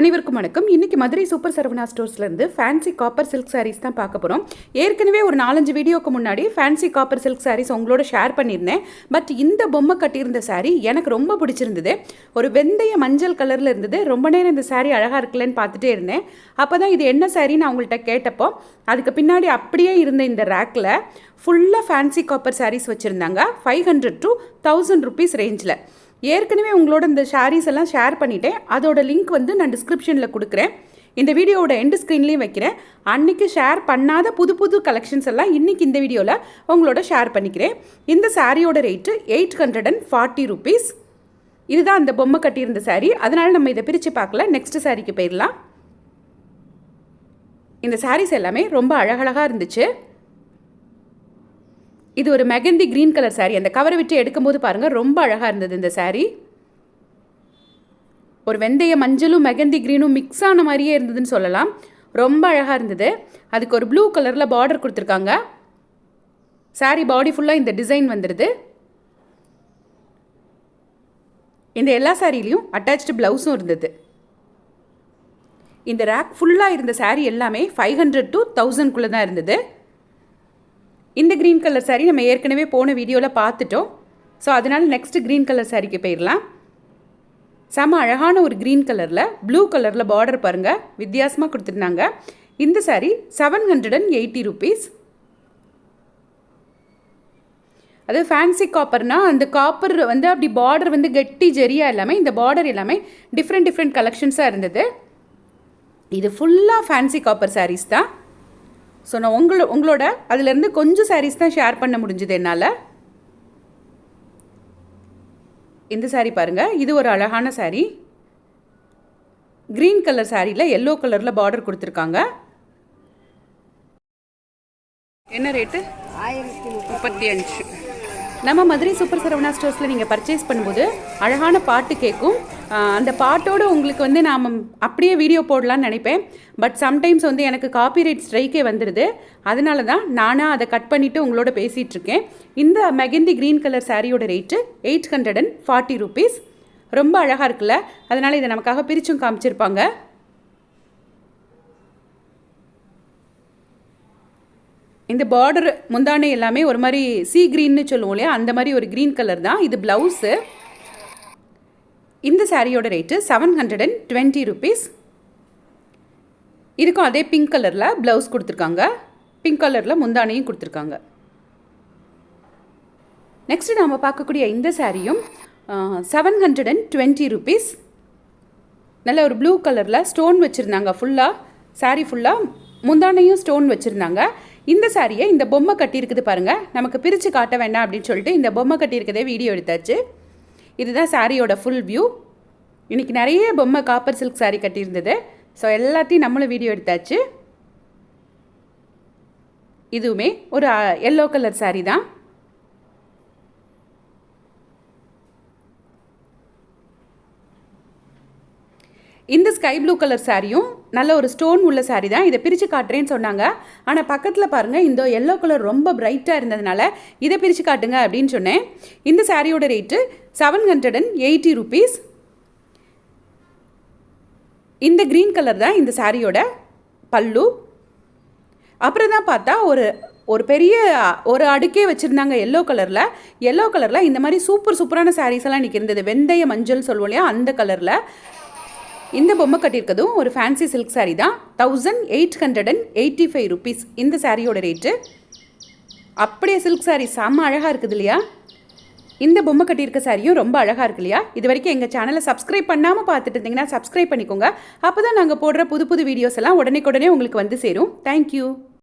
அனைவருக்கும் வணக்கம். இன்னைக்கு மதுரை சூப்பர் சரவணா ஸ்டோர்ஸ்லேருந்து ஃபேன்சி காப்பர் சில்க் சாரீஸ் தான் பார்க்க போகிறோம். ஏற்கனவே ஒரு 4-5 வீடியோக்கு முன்னாடி ஃபேன்சி காப்பர் சில்க் சாரீஸ் உங்களோட ஷேர் பண்ணியிருந்தேன். பட் இந்த பொம்மை கட்டியிருந்த சாரீ எனக்கு ரொம்ப பிடிச்சிருந்தது. ஒரு வெந்தய மஞ்சள் கலரில் இருந்தது. ரொம்ப நேரம் இந்த சாரீ அழகாக இருக்குல்லன்னு பார்த்துட்டே இருந்தேன். அப்போ தான் இது என்ன சாரின்னு அவங்கள்ட்ட கேட்டப்போ அதுக்கு பின்னாடி அப்படியே இருந்த இந்த ரேக்கில் ஃபுல்லாக ஃபேன்சி காப்பர் சாரீஸ் வச்சுருந்தாங்க. 500 to 1000 rupees ரேஞ்சில். ஏற்கனவே உங்களோட இந்த சாரீஸ் எல்லாம் ஷேர் பண்ணிட்டேன். அதோட லிங்க் வந்து நான் டிஸ்கிரிப்ஷனில் கொடுக்குறேன். இந்த வீடியோவோட எண்டு ஸ்க்ரீன்லேயும் வைக்கிறேன். அன்றைக்கி ஷேர் பண்ணாத புது கலெக்ஷன்ஸ் எல்லாம் இன்றைக்கி இந்த வீடியோவில் உங்களோட ஷேர் பண்ணிக்கிறேன். இந்த சாரியோட ரேட்டு 840 rupees. இதுதான் அந்த பொம்மை கட்டியிருந்த சாரீ. அதனால் நம்ம இதை பிரித்து பார்க்கல. நெக்ஸ்ட் சாரிக்கு போயிடலாம். இந்த சாரீஸ் எல்லாமே ரொம்ப அழகழகாக இருந்துச்சு. இது ஒரு மெகந்தி க்ரீன் கலர் சாரீ. அந்த கவரை விட்டு எடுக்கும்போது பாருங்கள் ரொம்ப அழகாக இருந்தது இந்த சாரீ. ஒரு வெந்தய மஞ்சளும் மெகந்தி க்ரீனும் மிக்ஸ் ஆன மாதிரியே இருந்ததுன்னு சொல்லலாம். ரொம்ப அழகாக இருந்தது. அதுக்கு ஒரு ப்ளூ கலரில் பார்டர் கொடுத்துருக்காங்க. சாரீ பாடி ஃபுல்லாக இந்த டிசைன் வந்துடுது. இந்த எல்லா சாரிலையும் அட்டாச்டு ப்ளவுஸும் இருந்தது. இந்த ரேக் ஃபுல்லாக இருந்த சாரீ எல்லாமே 500 to 1000 தான் இருந்தது. இந்த க்ரீன் கலர் சாரீ நம்ம ஏற்கனவே போன வீடியோவில் பார்த்துட்டோம். ஸோ அதனால் நெக்ஸ்ட் க்ரீன் கலர் சாரீக்கு போயிடலாம். செம அழகான ஒரு க்ரீன் கலரில் ப்ளூ கலரில் பார்டர் பாருங்கள், வித்தியாசமாக கொடுத்துருந்தாங்க. இந்த சாரீ 780 rupees. அது ஃபேன்சி காப்பர்னால் அந்த காப்பர் வந்து அப்படி பார்டர் வந்து கெட்டி ஜெரியாக எல்லாமே இந்த பார்டர் எல்லாமே டிஃப்ரெண்ட் கலெக்ஷன்ஸாக இருந்தது. இது ஃபுல்லாக ஃபேன்சி காப்பர் சாரீஸ் தான். ஸோ நான் உங்களோட அதிலேருந்து கொஞ்சம் சாரீஸ் தான் ஷேர் பண்ண முடிஞ்சது என்னால். இந்த சாரீ பாருங்கள், இது ஒரு அழகான சாரீ. க்ரீன் கலர் சாரியில் எல்லோ கலரில் பார்டர் கொடுத்துருக்காங்க. என்ன ரேட்டு? 1035. நம்ம மதுரை சூப்பர் சரவணா ஸ்டோர்ஸில் நீங்கள் பர்ச்சேஸ் பண்ணும்போது அழகான பாட்டு கேட்கும். அந்த பாட்டோடு உங்களுக்கு வந்து நாம் அப்படியே வீடியோ போடலான்னு நினைப்பேன். பட் சம்டைம்ஸ் வந்து எனக்கு காப்பிரைட் ஸ்ட்ரைக்கே வந்துடுது. அதனால தான் நானாக அதை கட் பண்ணிவிட்டு உங்களோட பேசிகிட்ருக்கேன். இந்த மெகந்தி க்ரீன் கலர் சாரியோட ரேட்டு 840 rupees. ரொம்ப அழகாக இருக்குல்ல? அதனால் இதை நமக்காக பிரிச்சும் காமிச்சிருப்பாங்க. இந்த பார்டர் முந்தானை எல்லாமே ஒரு மாதிரி சீ க்ரீன்னு சொல்லுவோம் இல்லையா, அந்த மாதிரி ஒரு க்ரீன் கலர் தான். இது ப்ளவுஸு. இந்த சாரியோட ரேட்டு 720 rupees. இதுக்கும் அதே பிங்க் கலரில் ப்ளவுஸ் கொடுத்துருக்காங்க. பிங்க் கலரில் முந்தானையும் கொடுத்துருக்காங்க. நெக்ஸ்ட்டு நாம் பார்க்கக்கூடிய இந்த சாரியும் 720 rupees. நல்ல ஒரு ப்ளூ கலரில் ஸ்டோன் வச்சுருந்தாங்க. ஃபுல்லாக சாரீ ஃபுல்லாக முந்தானையும் ஸ்டோன் வச்சுருந்தாங்க. இந்த சாரியை இந்த பொம்மை கட்டியிருக்குது பாருங்கள். நமக்கு பிரித்து காட்ட வேண்டாம் அப்படின்னு சொல்லிட்டு இந்த பொம்மை கட்டியிருக்கதே வீடியோ எடுத்தாச்சு. இதுதான் சாரியோட ஃபுல் வியூ. இன்றைக்கி நிறைய பொம்மை காப்பர் சில்க் சாரீ கட்டியிருந்தது. ஸோ எல்லாத்தையும் நம்மளும் வீடியோ எடுத்தாச்சு. இதுவுமே ஒரு எல்லோ கலர் சாரீ தான். இந்த ஸ்கை ப்ளூ கலர் சாரியும் நல்ல ஒரு ஸ்டோன் உள்ள சாரீ தான். இதை பிரித்து காட்டுறேன்னு சொன்னாங்க. ஆனால் பக்கத்தில் பாருங்கள், இந்த எல்லோ கலர் ரொம்ப பிரைட்டாக இருந்ததுனால இதை பிரித்து காட்டுங்க அப்படின்னு சொன்னேன். இந்த சாரியோட ரேட்டு 780 rupees. இந்த க்ரீன் கலர் தான் இந்த சாரியோட பல்லு. அப்புறம் தான் பார்த்தா ஒரு பெரிய ஒரு அடுக்கே வச்சுருந்தாங்க எல்லோ கலரில். இந்த மாதிரி சூப்பரான சாரீஸ் எல்லாம் இன்றைக்கி இருந்தது. வெந்தய மஞ்சள் சொல்லுவோம் இல்லையா, அந்த கலரில். இந்த பொம்மை கட்டியிருக்கதும் ஒரு ஃபேன்சி சில்க் சாரீ தான். 1885 rupees இந்த சாரியோட ரேட்டு. அப்படியே சில்க் சாரீ செம்ம அழகாக இருக்குது இல்லையா? இந்த பொம்மை கட்டியிருக்க சாரியும் ரொம்ப அழகாக இருக்கு இல்லையா? இது வரைக்கும் எங்கள் சேனலை சப்ஸ்கிரைப் பண்ணாமல் பார்த்துட்டு இருந்தீங்கன்னா சப்ஸ்கிரைப் பண்ணிக்கோங்க. அப்போ தான் நாங்கள் போடுற புது வீடியோஸ் எல்லாம் உடனே உங்களுக்கு வந்து சேரும். தேங்க்யூ.